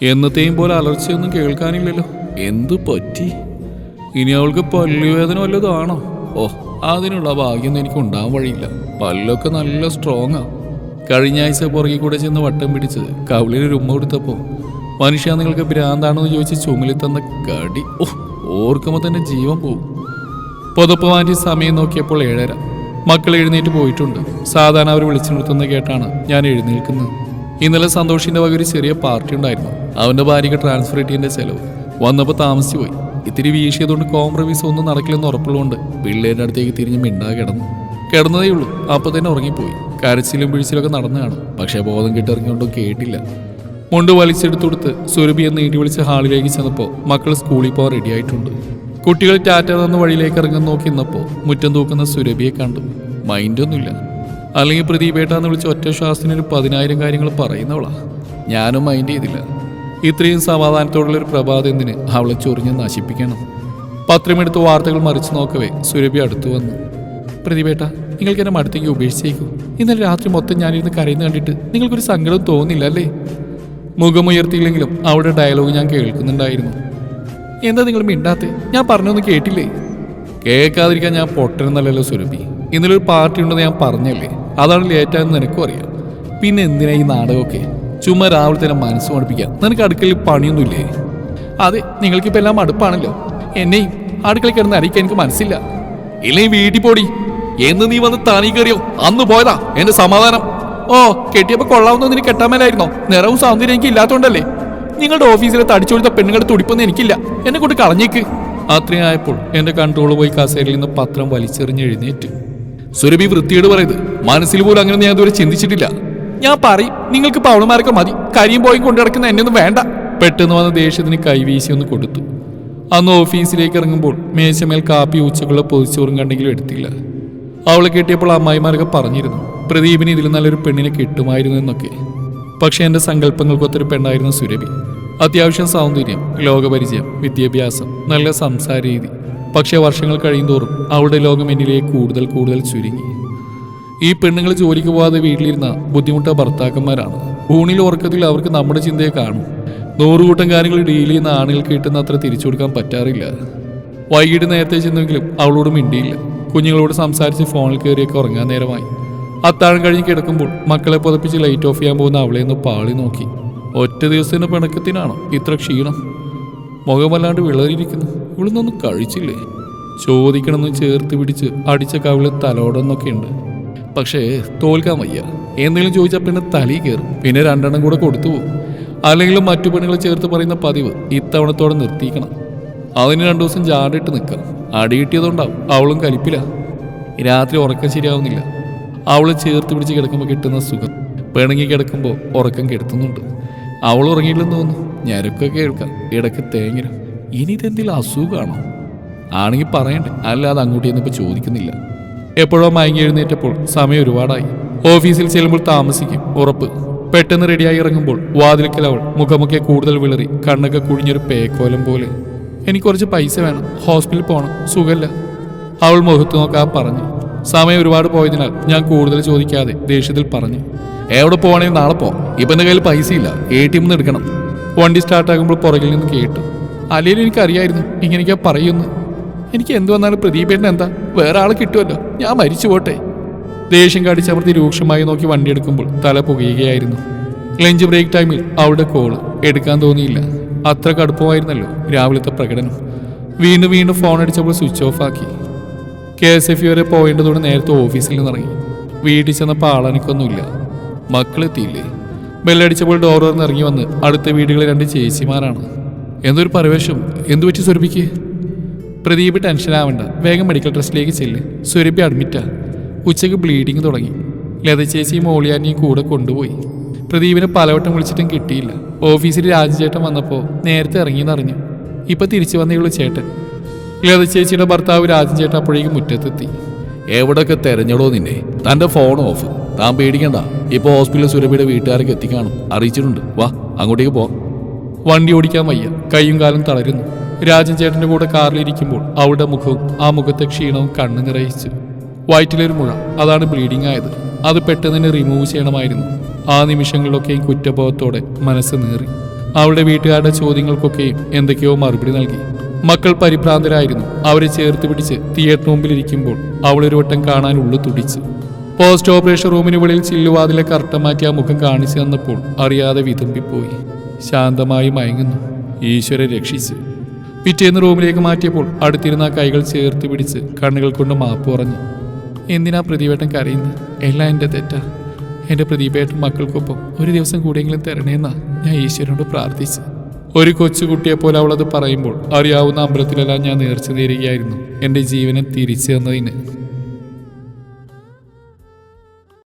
എന്നത്തെയും പോലെ അലർച്ചയൊന്നും കേൾക്കാനില്ലല്ലോ. എന്തു പറ്റി? ഇനി അവൾക്ക് പല്ലുവേദന വല്ലതാണോ? ഓ, അതിനുള്ള ഭാഗ്യം എനിക്ക് ഉണ്ടാവാൻ വഴിയില്ല. പല്ലൊക്കെ നല്ല സ്ട്രോങ്ങാ. കഴിഞ്ഞ ആഴ്ച പുറകെ കൂടെ ചെന്ന് വട്ടം പിടിച്ച് കവിളിൽ ഉമ്മ കൊടുത്തപ്പോൾ മനുഷ്യ നിങ്ങൾക്ക് ഭ്രാന്താണോ എന്ന് ചോദിച്ച് ചുമലിൽ തന്ന കടി, ഓ, ഓർക്കുമ്പോൾ തന്നെ ജീവൻ പോവും. പുതപ്പ് മാറ്റി സമയം നോക്കിയപ്പോൾ 7:30. മക്കൾ എഴുന്നേറ്റ് പോയിട്ടുണ്ട്. സാധാരണ അവർ വിളിച്ചു നിർത്തുന്ന കേട്ടാണ് ഞാൻ എഴുന്നേൽക്കുന്നത്. ഇന്നലെ സന്തോഷിന്റെ വക ഒരു ചെറിയ പാർട്ടി ഉണ്ടായിരുന്നു. അവന്റെ ഭാര്യയ്ക്ക് ട്രാൻസ്ഫർ കിട്ടിയതിന്റെ ചെലവ് വന്നപ്പോൾ താമസിച്ചു പോയി. ഇത്തിരി വീശിയതുകൊണ്ട് കോംപ്രമൈസ് ഒന്നും നടക്കില്ലെന്ന് ഉറപ്പുള്ളതുകൊണ്ട് പിള്ളേരുടെ അടുത്തേക്ക് തിരിഞ്ഞ് മിണ്ടാ കിടന്നതേ ഉള്ളൂ. അപ്പോൾ തന്നെ ഉറങ്ങിപ്പോയി. കരച്ചിലും പിഴിച്ചിലൊക്കെ നടന്നു കാണും. പക്ഷേ ബോധം കിട്ടിറങ്ങിക്കൊണ്ടും കേട്ടില്ല. മുണ്ട് വലിച്ചെടുത്തുകൊടുത്ത് സുരഭി എന്ന് നീട്ടി വിളിച്ച് ഹാളിലേക്ക് ചെന്നപ്പോൾ മക്കൾ സ്കൂളിൽ പോകാൻ റെഡിയായിട്ടുണ്ട്. കുട്ടികൾ ടാറ്റ തന്ന വഴിയിലേക്ക് ഇറങ്ങാൻ നോക്കി നിന്നപ്പോൾ മുറ്റം തൂക്കുന്ന സുരഭിയെ കണ്ടു. മൈൻഡൊന്നുമില്ല. അല്ലെങ്കിൽ പ്രദീപേട്ടാന്ന് വിളിച്ച് ഒറ്റ ശ്വാസത്തിനൊരു 10,000 കാര്യങ്ങൾ പറയുന്നവളാ. ഞാനും മൈൻഡ് ചെയ്തില്ല. ഇത്രയും സമാധാനത്തോടുള്ളൊരു പ്രഭാതം എന്തിന് അവളെ ചൊറിഞ്ഞ് നശിപ്പിക്കണം? പത്രമെടുത്ത് വാർത്തകൾ മറിച്ചു നോക്കവേ സുരഭി അടുത്തു വന്നു. പ്രദീപേട്ട, നിങ്ങൾക്ക് എന്നെ അടുത്തേക്ക് ഉപേക്ഷിച്ചേക്കൂ. ഇന്നലെ രാത്രി മൊത്തം ഞാനിരുന്ന് കരയുന്ന കണ്ടിട്ട് നിങ്ങൾക്കൊരു സങ്കടം തോന്നില്ല അല്ലേ? മുഖമുയർത്തിയില്ലെങ്കിലും അവിടെ ഡയലോഗ് ഞാൻ കേൾക്കുന്നുണ്ടായിരുന്നു. എന്താ നിങ്ങൾ മിണ്ടാത്തെ? ഞാൻ പറഞ്ഞൊന്നും കേട്ടില്ലേ? കേൾക്കാതിരിക്കാൻ ഞാൻ പൊട്ടനെന്നല്ലല്ലോ സുരഭി. ഇന്നലെ ഒരു പാർട്ടി ഉണ്ടെന്ന് ഞാൻ പറഞ്ഞല്ലേ. അതാണ് ലേറ്റായെന്ന് നിനക്കും അറിയാം. പിന്നെ എന്തിനാ ഈ നാടകമൊക്കെ? ചുമ്മാ രാവിലെ തന്നെ മനസ്സ് മടുപ്പിക്കാം. നിനക്ക് അടുക്കളയിൽ പണിയൊന്നുമില്ലേ? അതെ, നിങ്ങൾക്കിപ്പോൾ എല്ലാം മടുപ്പാണല്ലോ. എന്നെയും അടുക്കളയിൽ കിടന്ന് അറിയിക്കാൻ എനിക്ക് മനസ്സില്ല. ഇല്ലെങ്കിൽ വീട്ടിൽ പോടി. എന്ന് നീ വന്ന് താനീ കയറിയോ അന്ന് പോയതാ എന്റെ സമാധാനം. ഓ, കെട്ടിയപ്പോൾ കൊള്ളാവുന്ന നിനക്ക് കെട്ടാമേലായിരുന്നോ? നിറവും സൗന്ദര്യം എനിക്ക് ഇല്ലാത്തതുകൊണ്ടല്ലേ? നിങ്ങളുടെ ഓഫീസിലെ തടിച്ചൊഴുത്ത പെണ്ണുങ്ങളുടെ തുടിപ്പൊന്നും എനിക്കില്ല. എന്നെ കൊണ്ട് കളഞ്ഞേക്ക്. അത്രയായപ്പോൾ എന്റെ കൺട്രോൾ പോയി കസേരയിൽ നിന്ന് പത്രം വലിച്ചെറിഞ്ഞ് എഴുന്നേറ്റ്. സുരഭി വൃത്തിയോട് പറയുന്നത് മനസ്സിൽ പോലും അങ്ങനെ ഞാൻ ഇതുവരെ ചിന്തിച്ചിട്ടില്ല. ഞാൻ പറയും, നിങ്ങൾക്ക് പൗളന്മാരൊക്കെ മതി. കരിയും പോയി കൊണ്ടു കിടക്കുന്ന എന്നെ ഒന്നും വേണ്ട. പെട്ടെന്ന് വന്ന ദേഷ്യത്തിന് കൈവീശി ഒന്ന് കൊടുത്തു. അന്ന് ഓഫീസിലേക്ക് ഇറങ്ങുമ്പോൾ മേശമേൽ കാപ്പി ഉച്ചക്കുള്ള പൊതിച്ചോറും കണ്ടെങ്കിലും എടുത്തില്ല. അവളെ കെട്ടിയപ്പോൾ അമ്മായിമാരൊക്കെ പറഞ്ഞിരുന്നു പ്രദീപിന് ഇതിൽ നല്ലൊരു പെണ്ണിനെ കിട്ടുമായിരുന്നു എന്നൊക്കെ. പക്ഷെ എൻ്റെ സങ്കല്പങ്ങൾക്കൊത്തൊരു പെണ്ണായിരുന്നു സുരഭി. അത്യാവശ്യം സൗന്ദര്യം, ലോകപരിചയം, വിദ്യാഭ്യാസം, നല്ല സംസാര രീതി. പക്ഷെ വർഷങ്ങൾ കഴിയുന്തോറും അവളുടെ ലോകം എന്നിലേക്ക് കൂടുതൽ കൂടുതൽ ചുരുങ്ങി. ഈ പെണ്ണുങ്ങൾ ജോലിക്ക് പോകാതെ വീട്ടിലിരുന്ന ബുദ്ധിമുട്ട ഭർത്താക്കന്മാരാണ്. ഊണിൽ ഉറക്കത്തിൽ അവർക്ക് നമ്മുടെ ചിന്തയെ കാണും. 100 കൂട്ടം കാര്യങ്ങൾ ഡീൽ ചെയ്യുന്ന ആണുങ്ങൾക്ക് കിട്ടുന്ന അത്ര തിരിച്ചു കൊടുക്കാൻ പറ്റാറില്ല. വൈകിട്ട് നേരത്തെ ചെന്നെങ്കിലും അവളോട് മിണ്ടിയില്ല. കുഞ്ഞുങ്ങളോട് സംസാരിച്ച് ഫോണിൽ കയറിയൊക്കെ ഉറങ്ങാൻ നേരമായി. അത്താഴം കഴിഞ്ഞ് കിടക്കുമ്പോൾ മക്കളെ പുതപ്പിച്ച് ലൈറ്റ് ഓഫ് ചെയ്യാൻ പോകുന്ന അവളെ ഒന്ന് പാളി നോക്കി. ഒറ്റ ദിവസത്തിന്റെ പിണക്കത്തിനാണോ ഇത്ര ക്ഷീണം? മുഖമല്ലാണ്ട് വിളറിയിരിക്കുന്നു. ഇവിടുന്നൊന്നും കഴിച്ചില്ലേ? ചോദിക്കണമെന്ന് ചേർത്ത് പിടിച്ച് അടിച്ച കവിള് തലോടൊന്നൊക്കെ ഉണ്ട്. പക്ഷേ തോൽക്കാൻ വയ്യ. എന്തെങ്കിലും ചോദിച്ചാൽ പിന്നെ തലി കയറും. പിന്നെ 2 എണ്ണം കൂടെ കൊടുത്തു പോകും. അല്ലെങ്കിലും മറ്റു പെണ്ണുങ്ങൾ ചേർത്ത് പറയുന്ന പതിവ് ഇത്തവണത്തോടെ നിർത്തിക്കണം. അതിന് 2 ദിവസം ജാടിട്ട് നിൽക്കാം. അടി കിട്ടിയതുകൊണ്ടാവും അവളും കലിപ്പില്ല. രാത്രി ഉറക്കം ശരിയാവുന്നില്ല. അവള് ചേർത്ത് പിടിച്ച് കിടക്കുമ്പോൾ കിട്ടുന്ന സുഖം പിണങ്ങി കിടക്കുമ്പോൾ ഉറക്കം കെടുത്തുന്നുണ്ട്. അവൾ ഉറങ്ങിയില്ലെന്ന് തോന്നുന്നു. ഞരക്കൊക്കെ കേൾക്കാം, ഇടയ്ക്ക് തേങ്ങരും. ഇനി ഇതെന്തെങ്കിലും അസുഖമാണോ? ആണെങ്കിൽ പറയണ്ടേ, അല്ലാതെ അങ്ങോട്ട് ചെന്നിപ്പോൾ ചോദിക്കുന്നില്ല. എപ്പോഴോ മയങ്ങി എഴുന്നേറ്റപ്പോൾ സമയം ഒരുപാടായി. ഓഫീസിൽ ചെല്ലുമ്പോൾ താമസിക്കും ഉറപ്പ്. പെട്ടെന്ന് റെഡിയായി ഇറങ്ങുമ്പോൾ വാതിൽക്കൽ അവൾ മുഖമൊക്കെ കൂടുതൽ വിളറി, കണ്ണൊക്കെ കുഴിഞ്ഞൊരു പേക്കോലം പോലെ. എനിക്ക് കുറച്ച് പൈസ വേണം, ഹോസ്പിറ്റലിൽ പോകണം, സുഖമില്ല. അവൾ മുഖത്ത് നോക്കാൻ പറഞ്ഞു. സമയം ഒരുപാട് പോയതിനാൽ ഞാൻ കൂടുതൽ ചോദിക്കാതെ ദേഷ്യത്തിൽ പറഞ്ഞു, എവിടെ പോകണമെങ്കിൽ നാളെ പോവാം. ഇപ്പം എൻ്റെ കയ്യിൽ പൈസയില്ല, ATM നിന്ന് എടുക്കണം. വണ്ടി സ്റ്റാർട്ടാകുമ്പോൾ പുറകിൽ നിന്ന് കേട്ടു. അല്ലെങ്കിലും എനിക്കറിയായിരുന്നു ഇങ്ങനെയൊക്കെ പറയുന്നു. എനിക്ക് എന്ത് വന്നാലും പ്രദീപേട്ടൻ എന്താ, വേറെ ആൾ കിട്ടുമല്ലോ, ഞാൻ മരിച്ചു പോട്ടെ. ദേഷ്യം കാടിച്ചമർത്തി രൂക്ഷമായി നോക്കി വണ്ടി എടുക്കുമ്പോൾ തല പുകയുകയായിരുന്നു. ലഞ്ച് ബ്രേക്ക് ടൈമിൽ അവളുടെ കോള് എടുക്കാൻ തോന്നിയില്ല. അത്ര കടുപ്പമായിരുന്നല്ലോ രാവിലത്തെ പ്രകടനം. വീണ്ടും വീണ്ടും ഫോൺ അടിച്ചപ്പോൾ സ്വിച്ച് ഓഫ് ആക്കി. KSF വരെ പോയേണ്ടതോടെ നേരത്തെ ഓഫീസിൽ നിന്നിറങ്ങി. വീട്ടിൽ ചെന്നപ്പോൾ ആളെനിക്കൊന്നുമില്ല. മക്കളെത്തിയില്ലേ? ബെല്ലടിച്ചപ്പോൾ ഡോർ തുറന്ന് ഇറങ്ങി വന്ന് അടുത്ത വീടുകളിൽ 2 ചേച്ചിമാരാണ്. എന്തൊരു പരവേശം! എന്തു പറ്റി സുരഭിക്ക്? പ്രദീപ് ടെൻഷൻ ആവണ്ട, വേഗം മെഡിക്കൽ ട്രസ്റ്റിലേക്ക് ചെല്ല്. സുരഭി അഡ്മിറ്റാ. ഉച്ചയ്ക്ക് ബ്ലീഡിങ് തുടങ്ങി. ലത ചേച്ചിയും മോളിയാനിയും കൂടെ കൊണ്ടുപോയി. പ്രദീപിനെ പലവട്ടം വിളിച്ചിട്ടും കിട്ടിയില്ല. ഓഫീസിൽ രാജചേട്ടൻ വന്നപ്പോൾ നേരത്തെ ഇറങ്ങിയെന്നറിഞ്ഞു. ഇപ്പം തിരിച്ചു വന്നേയുള്ളൂ ചേട്ടൻ. ലത ചേച്ചിയുടെ ഭർത്താവ് രാജൻ ചേട്ടൻ അപ്പോഴേക്കും മുറ്റത്തെത്തി. എവിടെയൊക്കെ തെരഞ്ഞെടോ നിന്നെ? തൻ്റെ ഫോൺ ഓഫ്. താൻ പേടിക്കണ്ട, ഇപ്പോൾ ഹോസ്പിറ്റലിൽ സുരഭിയുടെ വീട്ടുകാരൊക്കെ എത്തിക്കാണും, അറിയിച്ചിട്ടുണ്ട്. വാ, അങ്ങോട്ടേക്ക് പോ. വണ്ടി ഓടിക്കാൻ വയ്യ, കൈയും കാലും തളരുന്നു. രാജൻ ചേട്ടൻ്റെ കൂടെ കാറിലിരിക്കുമ്പോൾ അവളുടെ മുഖവും ആ മുഖത്തെ ക്ഷീണവും കണ്ണു നിറയിച്ചു. വയറ്റിലൊരു മുഴ, അതാണ് ബ്ലീഡിംഗ് ആയത്. അത് പെട്ടെന്ന് തന്നെ റിമൂവ് ചെയ്യണമായിരുന്നു. ആ നിമിഷങ്ങളിലൊക്കെയും കുറ്റബോധത്തോടെ മനസ്സ് നീറി. അവളുടെ വീട്ടുകാരുടെ ചോദ്യങ്ങൾക്കൊക്കെയും എന്തൊക്കെയോ മറുപടി നൽകി. മക്കൾ പരിഭ്രാന്തരായിരുന്നു. അവരെ ചേർത്ത് പിടിച്ച് തിയേറ്റർ മുമ്പിലിരിക്കുമ്പോൾ അവളൊരു വട്ടം കാണാൻ ഉള്ളു തുടിച്ചു. പോസ്റ്റ് ഓപ്പറേഷൻ റൂമിന് വെളിയിൽ ചില്ലുവാതിലെ കർട്ടൻ മാറ്റി ആ മുഖം കാണിച്ചു തന്നപ്പോൾ അറിയാതെ വിതുമ്പിപ്പോയി. ശാന്തമായി മയങ്ങുന്നു. ഈശ്വര രക്ഷിച്ചു. പിറ്റേന്ന് റൂമിലേക്ക് മാറ്റിയപ്പോൾ അടുത്തിരുന്ന ആ കൈകൾ ചേർത്ത് പിടിച്ച് കണ്ണുകൾ കൊണ്ട് മാപ്പ് പറഞ്ഞു. എന്തിനാ പ്രതിവേട്ടൻ കരയുന്നത്? എല്ലാം എൻ്റെ തെറ്റാ. എൻ്റെ പ്രതിഭേട്ടൻ മക്കൾക്കൊപ്പം ഒരു ദിവസം കൂടിയെങ്കിലും തരണേന്നാ ഞാൻ ഈശ്വരനോട് പ്രാർത്ഥിച്ചു. ഒരു കൊച്ചുകുട്ടിയെപ്പോലെ അവളത് പറയുമ്പോൾ അറിയാവുന്ന അമ്പലത്തിലെല്ലാം ഞാൻ നേർച്ച നേരുകയായിരുന്നു എൻ്റെ ജീവനെ തിരിച്ചു തന്നതിന്.